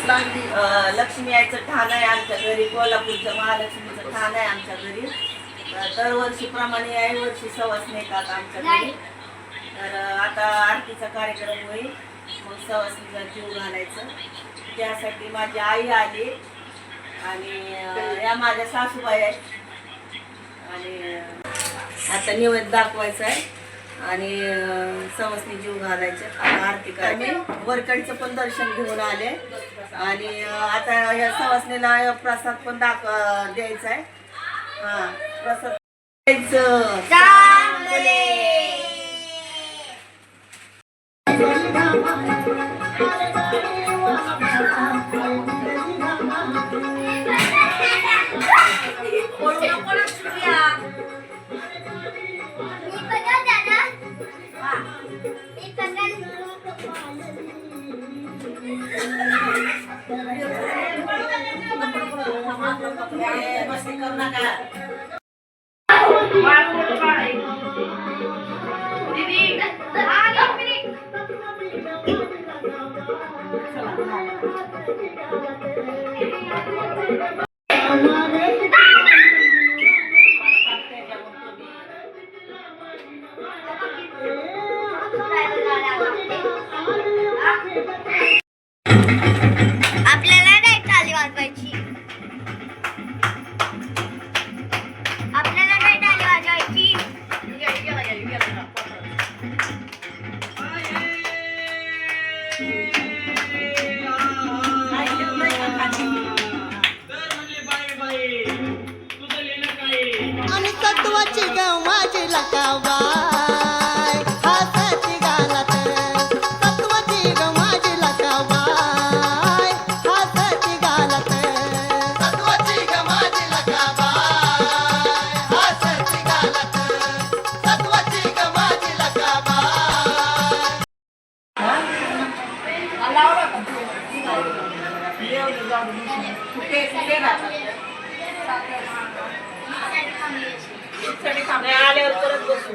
लक्ष्मी यायचं ठाण आहे आमच्या घरी. कोल्हापूरचं महालक्ष्मीचं ठाण आहे आमच्या घरी. दरवर्षीप्रमाणे याही वर्षी सवासणी येतात आमच्या घरी. तर आता आरतीचा कार्यक्रम होईल, मग सवासणीला जीव घालायचं. त्यासाठी माझी आई आली आणि या माझ्या सासूबाई आहेत. आणि आता निवेद दाखवायचं आहे आणि सवासणी जीव घालायचे. आता आरती करायची. वरकडीचं पण दर्शन घेऊन आले आणि आता ह्या सवासणीला प्रसाद पण द्यायचा आहे. हा, प्रसाद द्यायचं. मस्ती करू नका. आपल्याला नाही टाळी वाजवायची. आपल्याला नाही टाळी वाजवायची. आणि सत्वाची गाव माझी लकाबाई हाताची गालात. सत्वाची गाव माझी लकाबाई हाताची गालात. सत्वाची गाव माझी लकाबाई हाताची गालात. सत्वाची गाव माझी लकाबाई. आल्यावर परत बसू.